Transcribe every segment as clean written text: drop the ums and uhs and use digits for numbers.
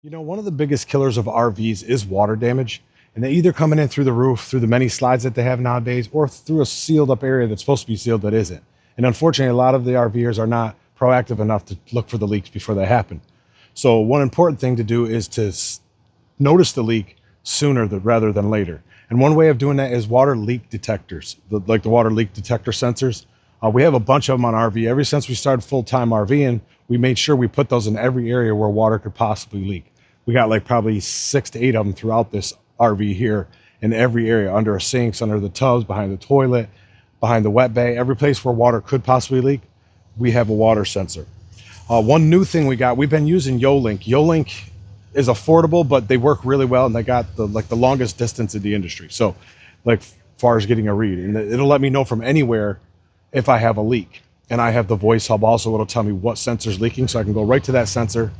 You know, one of the biggest killers of RVs is water damage, and they either coming in through the roof, through the many slides that they have nowadays, or through a sealed up area that's supposed to be sealed that isn't. And unfortunately, a lot of the RVers are not proactive enough to look for the leaks before they happen. So one important thing to do is to notice the leak sooner rather than later. And one way of doing that is water leak detectors, like the water leak detector sensors. We have a bunch of them on RV. Ever since we started full-time RVing, we made sure we put those in every area where water could possibly leak. We got like probably 6 to 8 of them throughout this RV here, in every area, under our sinks, under the tubs, behind the toilet, behind the wet bay, every place where water could possibly leak, we have a water sensor. One new thing we've been using Yolink. Yolink is affordable, but they work really well, and they got the longest distance in the industry. So, like far as getting a read, and it'll let me know from anywhere if I have a leak. And I have the voice hub also. It'll tell me what sensor's leaking, so I can go right to that sensor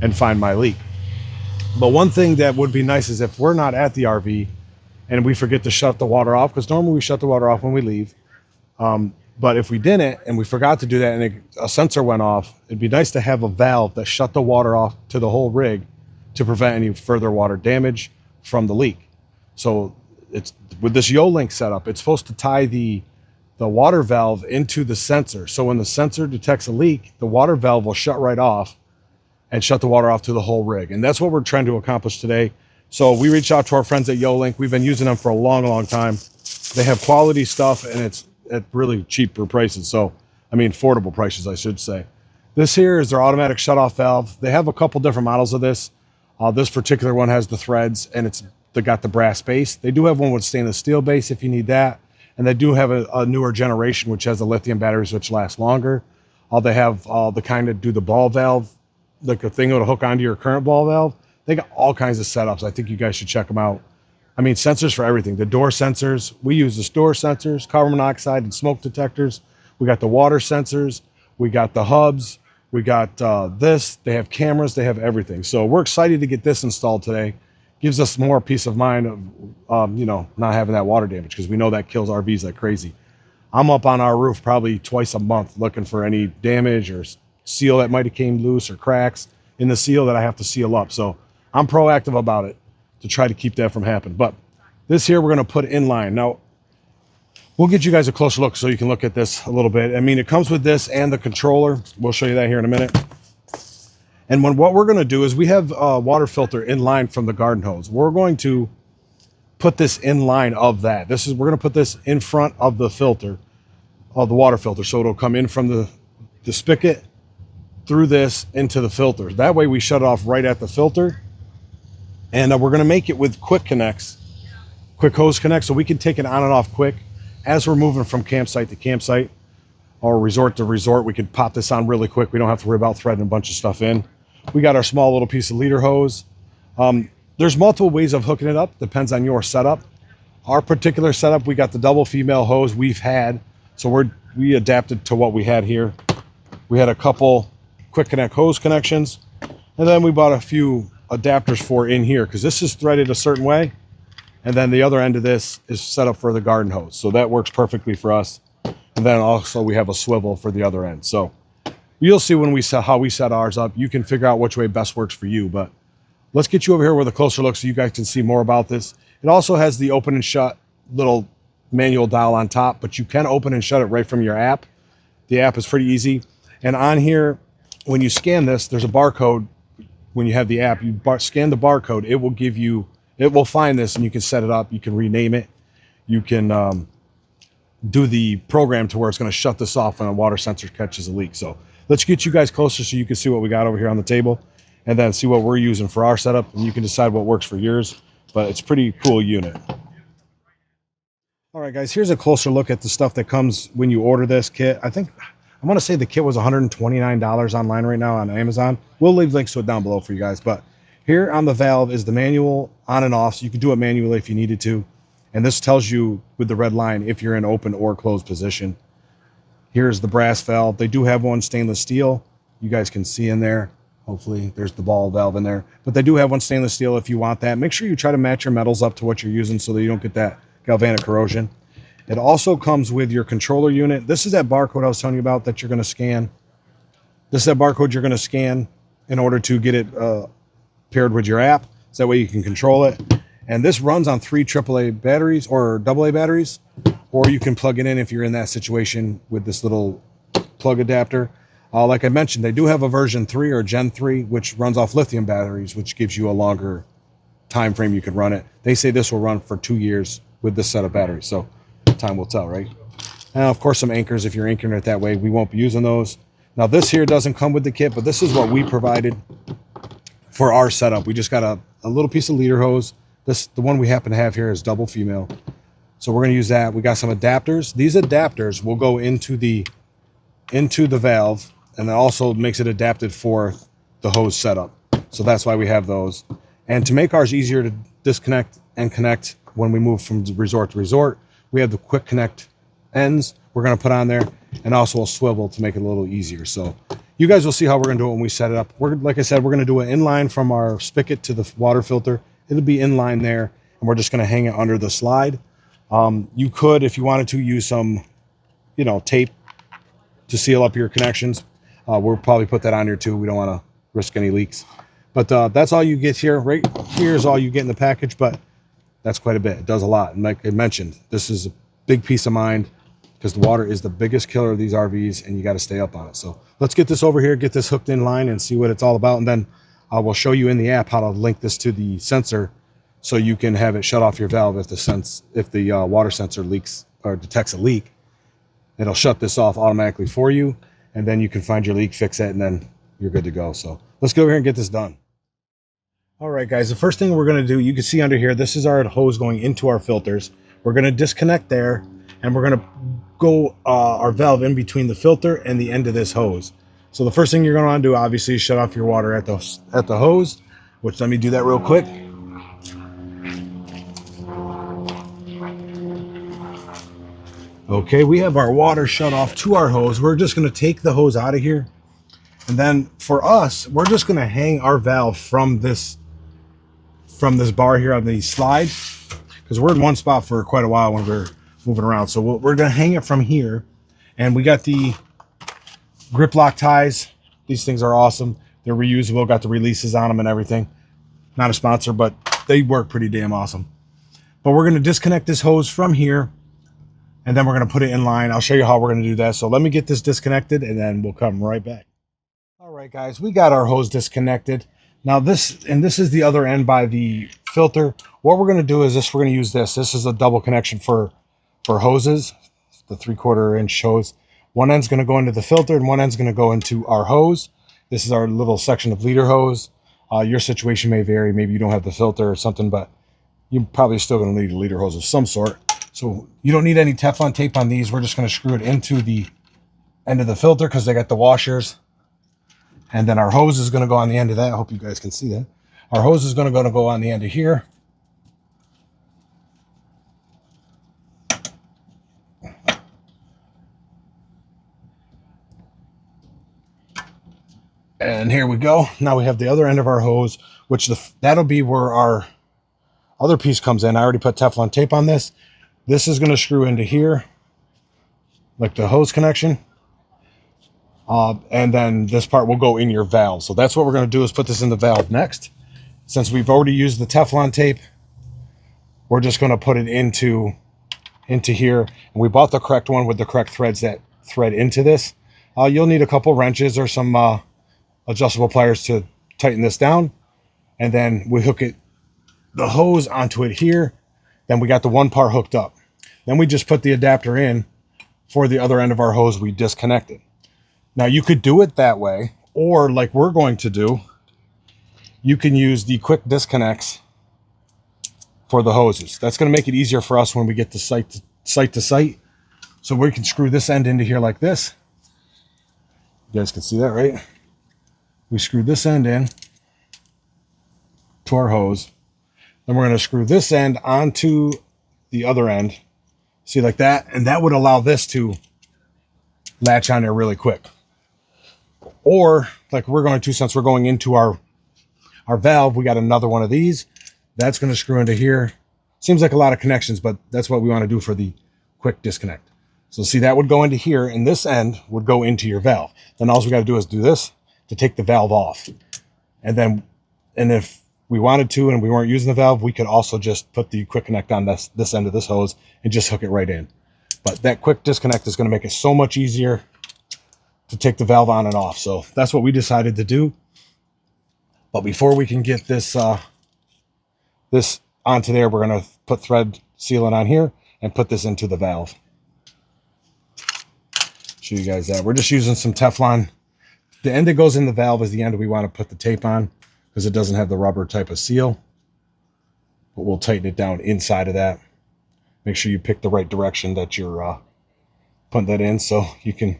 and find my leak. But one thing that would be nice is if we're not at the RV and we forget to shut the water off, because normally we shut the water off when we leave. But if we didn't and we forgot to do that and a sensor went off, it'd be nice to have a valve that shut the water off to the whole rig to prevent any further water damage from the leak. So it's with this Yolink setup, it's supposed to tie the water valve into the sensor. So when the sensor detects a leak, the water valve will shut right off and shut the water off to the whole rig. And that's what we're trying to accomplish today. So we reached out to our friends at Yolink. We've been using them for a long, long time. They have quality stuff, and it's at really cheaper prices. So, I mean, affordable prices, I should say. This here is their automatic shutoff valve. They have a couple different models of this. This particular one has the threads, and they got the brass base. They do have one with stainless steel base if you need that. And they do have a newer generation, which has the lithium batteries, which last longer. They have the kind that do the ball valve, like a thing that'll hook onto your current ball valve. They got all kinds of setups. I think you guys should check them out. I mean, sensors for everything. The door sensors, we use the door sensors, carbon monoxide and smoke detectors. We got the water sensors. We got the hubs. We got this. They have cameras. They have everything. So we're excited to get this installed today. Gives us more peace of mind of, not having that water damage, because we know that kills RVs like crazy. I'm up on our roof probably twice a month looking for any damage or seal that might have came loose or cracks in the seal that I have to seal up. So I'm proactive about it to try to keep that from happening. But this here we're going to put in line. Now, we'll get you guys a closer look so you can look at this a little bit. I mean, it comes with this and the controller. We'll show you that here in a minute. And what we're going to do is we have a water filter in line from the garden hose. We're going to put this in line of that. We're going to put this in front of the filter, of the water filter. So it'll come in from the spigot through this into the filter. That way we shut it off right at the filter. And we're going to make it with quick hose connects, so we can take it on and off quick as we're moving from campsite to campsite or resort to resort. We can pop this on really quick. We don't have to worry about threading a bunch of stuff in. We got our small little piece of leader hose. There's multiple ways of hooking it up. Depends on your setup. Our particular setup, we got the double female hose we've had. So we adapted to what we had here. We had a couple quick connect hose connections. And then we bought a few adapters for in here, because this is threaded a certain way. And then the other end of this is set up for the garden hose. So that works perfectly for us. And then also we have a swivel for the other end. So you'll see when how we set ours up. You can figure out which way best works for you. But let's get you over here with a closer look so you guys can see more about this. It also has the open and shut little manual dial on top, but you can open and shut it right from your app. The app is pretty easy. And on here, when you scan this, there's a barcode. When you have the app, you scan the barcode, it will find this, and you can set it up. You can rename it. You can do the program to where it's going to shut this off when a water sensor catches a leak. So let's get you guys closer so you can see what we got over here on the table, and then see what we're using for our setup, and you can decide what works for yours. But it's a pretty cool unit. All right, guys, here's a closer look at the stuff that comes when you order this kit. I want to say the kit was $129 online right now on Amazon. We'll leave links to it down below for you guys. But here on the valve is the manual on and off, so you can do it manually if you needed to. And this tells you with the red line if you're in open or closed position. Here's the brass valve. They do have one stainless steel. You guys can see in there. Hopefully there's the ball valve in there. But they do have one stainless steel if you want that. Make sure you try to match your metals up to what you're using so that you don't get that galvanic corrosion. It also comes with your controller unit. This is that barcode I was telling you about that you're going to scan. This is that barcode you're going to scan in order to get it paired with your app, so that way you can control it. And this runs on 3 AAA batteries or AA batteries, or you can plug it in if you're in that situation with this little plug adapter. Like I mentioned, they do have a version 3 or Gen 3, which runs off lithium batteries, which gives you a longer time frame you can run it. They say this will run for 2 years with this set of batteries, so time will tell, right? And of course, some anchors, if you're anchoring it that way, we won't be using those. Now, this here doesn't come with the kit, but this is what we provided for our setup. We just got a little piece of leader hose. The one we happen to have here is double female, so we're going to use that. We got some adapters. These adapters will go into the valve, and that also makes it adapted for the hose setup. So that's why we have those. And to make ours easier to disconnect and connect when we move from resort to resort, we have the quick connect ends we're going to put on there, and also a swivel to make it a little easier. So you guys will see how we're going to do it when we set it up. Like I said, we're going to do it inline from our spigot to the water filter. It'll be inline there, and we're just going to hang it under the slide. You could, if you wanted to, use some, tape to seal up your connections. We'll probably put that on here too. We don't want to risk any leaks. But that's all you get here. Right here is all you get in the package, but that's quite a bit. It does a lot. And like I mentioned, this is a big peace of mind, because the water is the biggest killer of these RVs, and you got to stay up on it. So let's get this over here, get this hooked in line, and see what it's all about. And then we'll show you in the app how to link this to the sensor, so you can have it shut off your valve if the water sensor leaks or detects a leak. It'll shut this off automatically for you, and then you can find your leak, fix it, and then you're good to go. So let's go over here and get this done. All right, guys, the first thing we're going to do, you can see under here, this is our hose going into our filters. We're going to disconnect there, and we're going to go our valve in between the filter and the end of this hose. So the first thing you're going to want to do, obviously, is shut off your water at the hose, which, let me do that real quick. Okay, we have our water shut off to our hose. We're just going to take the hose out of here, and then for us, we're just going to hang our valve from this bar here on the slide, because we're in one spot for quite a while when we're moving around. So we're going to hang it from here, and we got the grip lock ties. These things are awesome. They're reusable, got the releases on them and everything. Not a sponsor, but they work pretty damn awesome. But we're going to disconnect this hose from here, and then we're going to put it in line. I'll show you how we're going to do that. So let me get this disconnected, and then we'll come right back. All right, guys, we got our hose disconnected. Now this is the other end by the filter. What we're going to do is we're going to use this. This is a double connection for hoses, the 3/4 inch hose. One end's going to go into the filter, and one end's going to go into our hose. This is our little section of leader hose. Your situation may vary. Maybe you don't have the filter or something, but you're probably still going to need a leader hose of some sort. So you don't need any Teflon tape on these. We're just going to screw it into the end of the filter, because they got the washers. And then our hose is going to go on the end of that. I hope you guys can see that. Our hose is going to go on the end of here. And here we go. Now we have the other end of our hose, which that'll be where our other piece comes in. I already put Teflon tape on this. This is going to screw into here, like the hose connection. And then this part will go in your valve. So that's what we're going to do, is put this in the valve next. Since we've already used the Teflon tape, we're just going to put it into here. And we bought the correct one with the correct threads that thread into this. You'll need a couple wrenches or some adjustable pliers to tighten this down. And then we hook the hose onto it here. Then we got the one part hooked up. Then we just put the adapter in for the other end of our hose we disconnected. Now you could do it that way, or like we're going to do, you can use the quick disconnects for the hoses. That's going to make it easier for us when we get to site to site. So we can screw this end into here like this. You guys can see that, right? We screw this end in to our hose. Then we're going to screw this end onto the other end. See, like that? And that would allow this to latch on there really quick. Or like we're going to, since we're going into our valve, we got another one of these. That's going to screw into here. Seems like a lot of connections, but that's what we want to do for the quick disconnect. So see, that would go into here, and this end would go into your valve. Then all we got to do is do this to take the valve off. And if we wanted to and we weren't using the valve, we could also just put the quick connect on this end of this hose and just hook it right in. But that quick disconnect is going to make it so much easier to take the valve on and off. So that's what we decided to do. But before we can get this this onto there, we're going to put thread sealant on here and put this into the valve. Show you guys that. We're just using some Teflon. The end that goes in the valve is the end we want to put the tape on because it doesn't have the rubber type of seal. But we'll tighten it down inside of that. Make sure you pick the right direction that you're putting that in so you can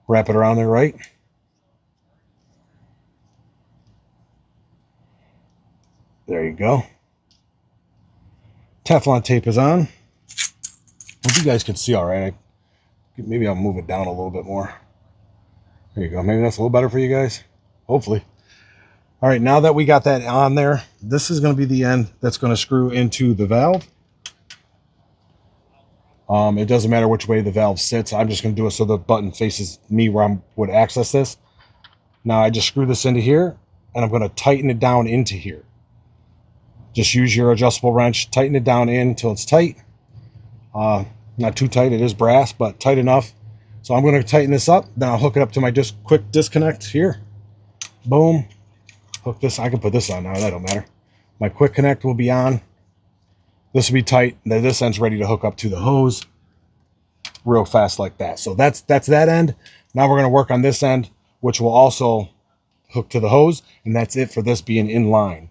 wrap it around there right. There you go. Teflon tape is on. Hope you guys can see all right. Maybe I'll move it down a little bit more. There you go. Maybe that's a little better for you guys. Hopefully. All right, now that we got that on there, this is going to be the end that's going to screw into the valve. It doesn't matter which way the valve sits. I'm just going to do it so the button faces me where I would access this. Now I just screw this into here, and I'm going to tighten it down into here. Just use your adjustable wrench, tighten it down in until it's tight. Not too tight, it is brass, but tight enough. So I'm going to tighten this up, then I'll hook it up to my quick disconnect here. Boom. Hook this. I can put this on now, that don't matter. My quick connect will be on. This will be tight. Then this end's ready to hook up to the hose real fast like that. So that's that end. Now we're going to work on this end, which will also hook to the hose, and that's it for this being in line.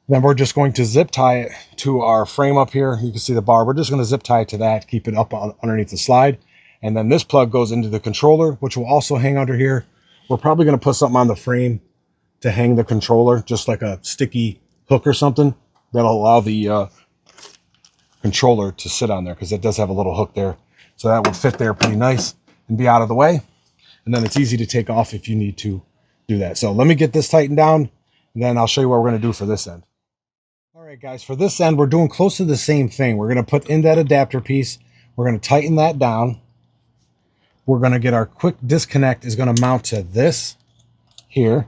Then we're just going to zip tie it to our frame up here. You can see the bar. We're just going to zip tie it to that, keep it up underneath the slide. And then this plug goes into the controller, which will also hang under here. We're probably going to put something on the frame to hang the controller, just like a sticky hook or something that'll allow the controller to sit on there, because it does have a little hook there. So that would fit there pretty nice and be out of the way. And then it's easy to take off if you need to do that. So let me get this tightened down, and then I'll show you what we're going to do for this end. All right, guys, for this end, we're doing close to the same thing. We're going to put in that adapter piece. We're going to tighten that down. We're going to get our quick disconnect is going to mount to this here.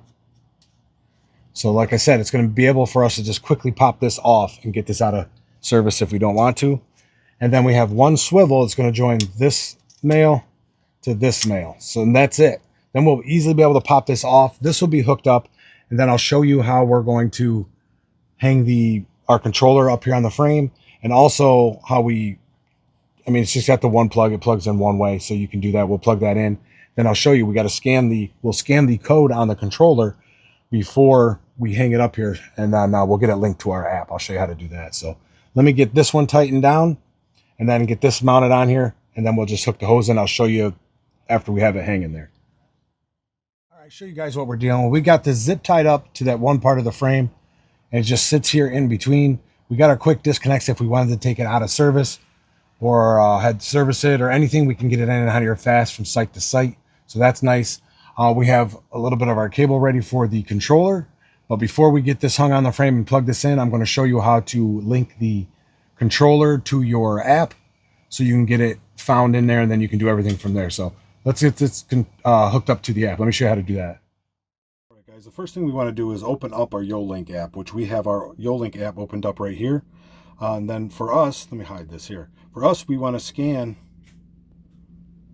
So like I said, it's going to be able for us to just quickly pop this off and get this out of service if we don't want to. And then we have one swivel that's going to join this nail to this nail. So that's it. Then we'll easily be able to pop this off. This will be hooked up. And then I'll show you how we're going to hang our controller up here on the frame. And also how it's just got the one plug. It plugs in one way. So you can do that. We'll plug that in. Then I'll show you, we'll scan the code on the controller before we hang it up here, and then we'll get it linked to our app. I'll show you how to do that. So let me get this one tightened down and then get this mounted on here, and then we'll just hook the hose in. I'll show you after we have it hanging there. All right, show you guys what we're dealing with. We got this zip tied up to that one part of the frame, and it just sits here in between. We got our quick disconnects if we wanted to take it out of service or had to service it or anything. We can get it in and out of here fast from site to site. So that's nice. We have a little bit of our cable ready for the controller. But before we get this hung on the frame and plug this in, I'm going to show you how to link the controller to your app so you can get it found in there, and then you can do everything from there. So let's get this hooked up to the app. Let me show you how to do that. All right, guys, the first thing we want to do is open up our Yolink app, which we have our Yolink app opened up right here. And then for us, let me hide this here. For us, we want to scan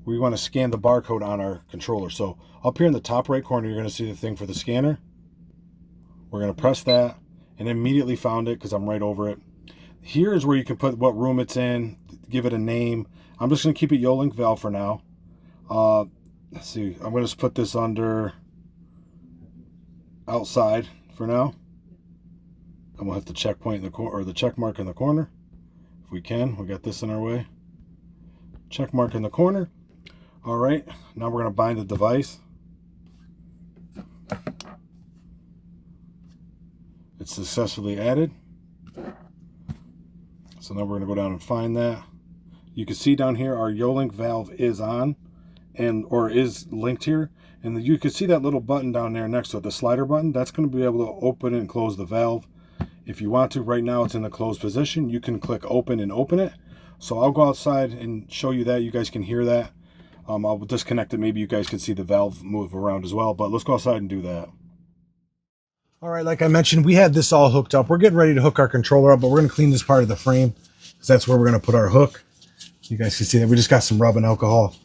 the barcode on our controller. So up here in the top right corner, you're going to see the thing for the scanner. We're going to press that, and immediately found it because I'm right over it. Here is where you can put what room it's in, give it a name. I'm just going to keep it Yolink valve for now. Let's see. I'm going to put this under outside for now. I'm going to hit the checkpoint in the corner, or the check mark in the corner. If we can, we got this in our way. Check mark in the corner. All right, now we're going to bind the device. It's successfully added. So now we're going to go down and find that. You can see down here our Yolink valve is on or is linked here. And you can see that little button down there next to it, the slider button. That's going to be able to open and close the valve. If you want to, right now it's in the closed position. You can click open and open it. So I'll go outside and show you that. You guys can hear that. I'll disconnect it. Maybe you guys can see the valve move around as well. But let's go outside and do that. All right, like I mentioned, we had this all hooked up. We're getting ready to hook our controller up, but we're going to clean this part of the frame because that's where we're going to put our hook. You guys can see that we just got some rubbing alcohol.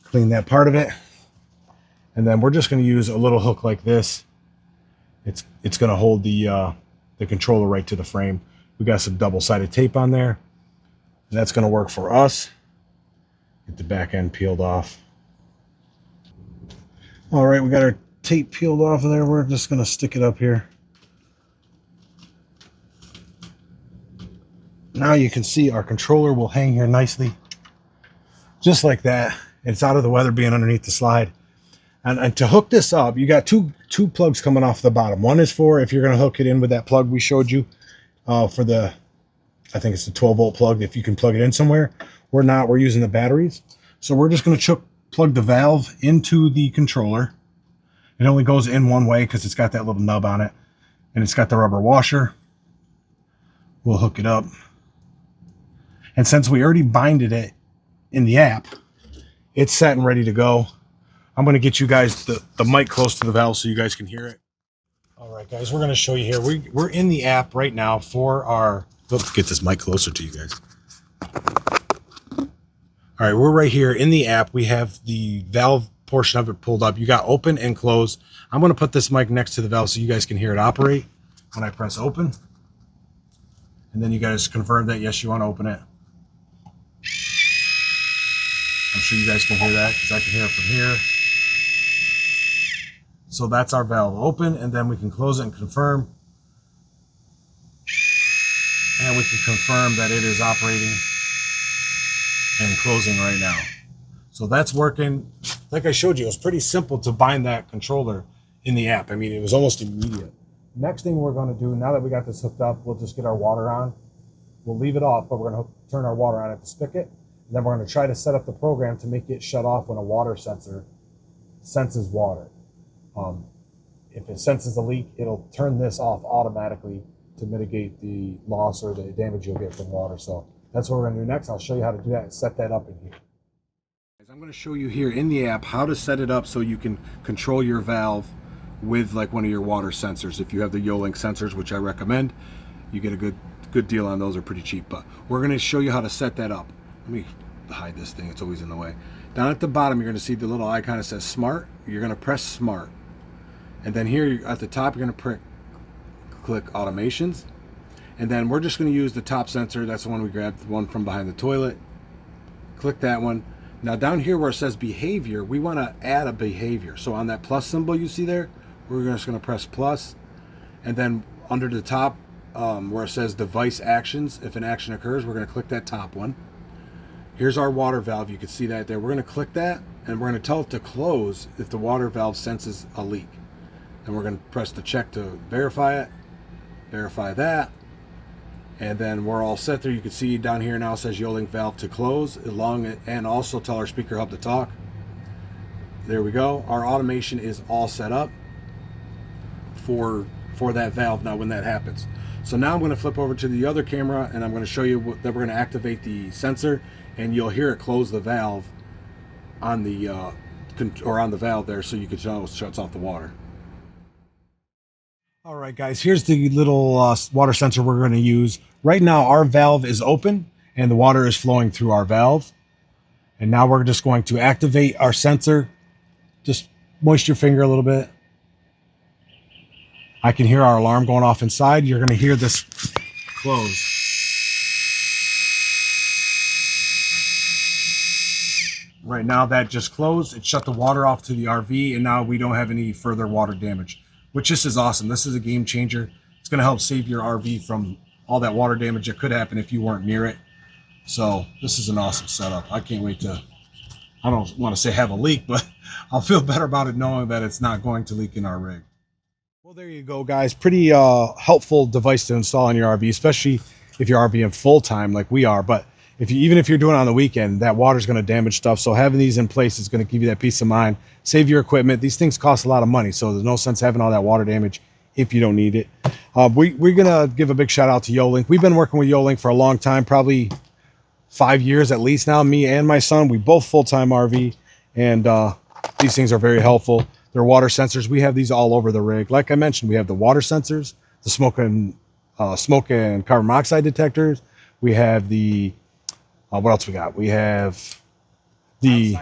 Clean that part of it. And then we're just going to use a little hook like this. It's going to hold the controller right to the frame. We got some double-sided tape on there. And that's going to work for us. Get the back end peeled off. All right, we got our tape peeled off of there. We're just going to stick it up here. Now you can see our controller will hang here nicely, just like that. It's out of the weather being underneath the slide. And to hook this up, you got two plugs coming off the bottom. One is for if you're going to hook it in with that plug we showed you for the, I think it's the 12-volt plug, if you can plug it in somewhere. We're not. We're using the batteries. So we're just going to plug the valve into the controller. It only goes in one way because it's got that little nub on it. And it's got the rubber washer. We'll hook it up. And since we already binded it in the app, it's set and ready to go. I'm going to get you guys the mic close to the valve so you guys can hear it. All right, guys, we're going to show you here. We're in the app right now for our... Let's get this mic closer to you guys. All right, we're right here in the app. We have the valve portion of it pulled up. You got open and close. I'm going to put this mic next to the valve so you guys can hear it operate when I press open. And then you guys confirm that, yes, you want to open it. I'm sure you guys can hear that because I can hear it from here. So that's our valve open, and then we can close it and confirm. And we can confirm that it is operating and closing right now. So that's working. Like I showed you, it was pretty simple to bind that controller in the app. I mean, it was almost immediate. Next thing we're going to do, now that we got this hooked up, we'll just get our water on. We'll leave it off, but we're going to turn our water on at the spigot. And then we're going to try to set up the program to make it shut off when a water sensor senses water. If it senses a leak, it'll turn this off automatically to mitigate the loss or the damage you'll get from water. So that's what we're going to do next. I'll show you how to do that and set that up in here. I'm going to show you here in the app how to set it up so you can control your valve with like one of your water sensors. If you have the Yolink sensors, which I recommend, you get a good deal on those. They're pretty cheap, but we're going to show you how to set that up. Let me hide this thing. It's always in the way. Down at the bottom, you're going to see the little icon that says Smart. You're going to press Smart. And then here at the top, you're going to click Automations. And then we're just going to use the top sensor. That's the one we grabbed, the one from behind the toilet. Click that one. Now down here where it says Behavior, we want to add a behavior. So on that plus symbol you see there, we're just going to press plus. And then under the top where it says Device Actions, if an action occurs, we're going to click that top one. Here's our water valve. You can see that there. We're going to click that, and we're going to tell it to close if the water valve senses a leak. And we're going to press the check to verify it, verify that, and then we're all set there. You can see down here now it says Yolink valve to close, and also tell our speaker hub to talk. There we go. Our automation is all set up for that valve now when that happens. So now I'm going to flip over to the other camera, and I'm going to show you that we're going to activate the sensor, and you'll hear it close the valve on the on the valve there, so you can tell it shuts off the water. All right, guys, here's the little water sensor we're going to use. Right now, our valve is open, and the water is flowing through our valve. And now we're just going to activate our sensor. Just moist your finger a little bit. I can hear our alarm going off inside. You're going to hear this close. Right now that just closed. It shut the water off to the RV, and now we don't have any further water damage, which this is awesome. This is a game changer. It's going to help save your RV from all that water damage that could happen if you weren't near it. So this is an awesome setup. I can't wait to, I don't want to say have a leak, but I'll feel better about it knowing that it's not going to leak in our rig. Well, there you go, guys. Pretty helpful device to install on your RV, especially if you're RVing full time like we are. But even if you're doing it on the weekend, that water's going to damage stuff. So having these in place is going to give you that peace of mind, save your equipment. These things cost a lot of money, so there's no sense having all that water damage if you don't need it. We're going to give a big shout out to Yolink. We've been working with Yolink for a long time, probably 5 years at least now. Me and my son, we both full-time RV, and these things are very helpful. They're water sensors. We have these all over the rig. Like I mentioned, we have the water sensors, the smoke and carbon monoxide detectors. We have the what else we got? We have the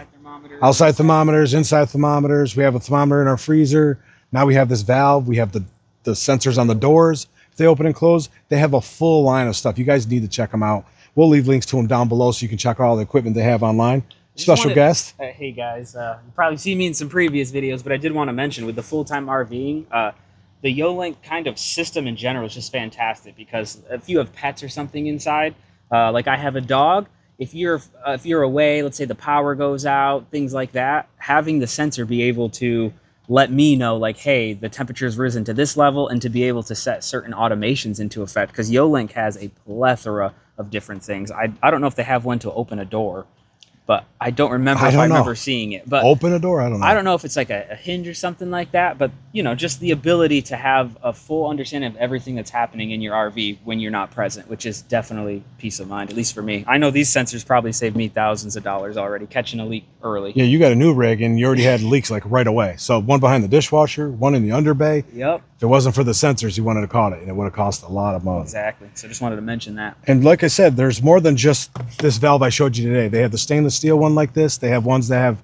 outside thermometers, inside thermometers. We have a thermometer in our freezer. Now we have this valve. We have the sensors on the doors. If they open and close, they have a full line of stuff. You guys need to check them out. We'll leave links to them down below so you can check out all the equipment they have online. Special guest. Hey guys, you probably see me in some previous videos, but I did want to mention with the full-time RVing, the Yolink kind of system in general is just fantastic because if you have pets or something inside, like I have a dog, if you're away, let's say the power goes out, things like that, having the sensor be able to let me know like, hey, the temperature's risen to this level, and to be able to set certain automations into effect, because Yolink has a plethora of different things. I don't know if they have one to open a door, but I don't remember if I remember seeing it. But open a door, I don't know. I don't know if it's like a hinge or something like that, but you know, just the ability to have a full understanding of everything that's happening in your RV when you're not present, which is definitely peace of mind, at least for me. I know these sensors probably saved me thousands of dollars already, catching a leak early. Yeah, you got a new rig and you already had leaks like right away. So one behind the dishwasher, one in the under bay. Yep. If it wasn't for the sensors, you wanted to caught it, and it would have cost a lot of money. Exactly. So just wanted to mention that. And like I said, there's more than just this valve I showed you today. They have the stainless steel one like this. They have ones that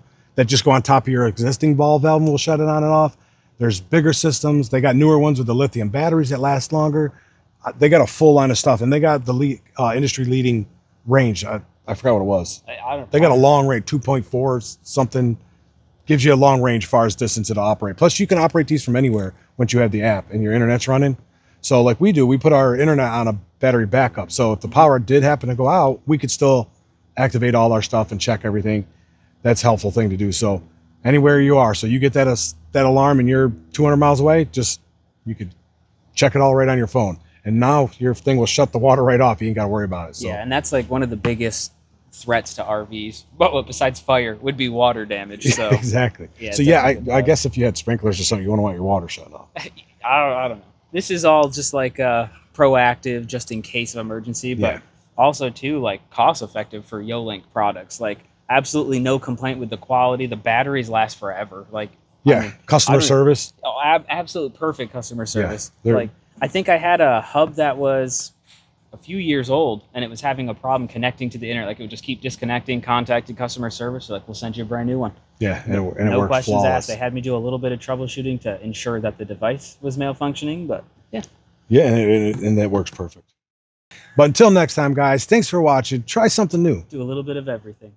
just go on top of your existing ball valve and will shut it on and off. There's bigger systems. They got newer ones with the lithium batteries that last longer. They got a full line of stuff, and they got the industry leading range. I forgot what it was. They got a long range, 2.4 something. Gives you a long range as far as distance it'll operate. Plus, you can operate these from anywhere once you have the app and your internet's running. So like we do, we put our internet on a battery backup. So if the power did happen to go out, we could still activate all our stuff and check everything. That's a helpful thing to do. So anywhere you are, so you get that alarm and you're 200 miles away, you could check it all right on your phone. And now your thing will shut the water right off. You ain't got to worry about it. So. Yeah, and that's like one of the biggest threats to RVs, but besides fire, would be water damage. So exactly. Yeah, so yeah, I guess if you had sprinklers or something, you wouldn't want your water shut off. I don't know. This is all just like proactive, just in case of emergency, but also too like cost effective for Yolink products. Like absolutely no complaint with the quality. The batteries last forever. Like customer service. Oh, absolute perfect customer service. Like I think I had a hub that was a few years old, and it was having a problem connecting to the internet. Like it would just keep disconnecting, contacting customer service. They're like, we'll send you a brand new one. Yeah, and it no worked questions flawless. asked. They had me do a little bit of troubleshooting to ensure that the device was malfunctioning, but yeah. Yeah, and that works perfect. But until next time, guys, thanks for watching. Try something new. Do a little bit of everything.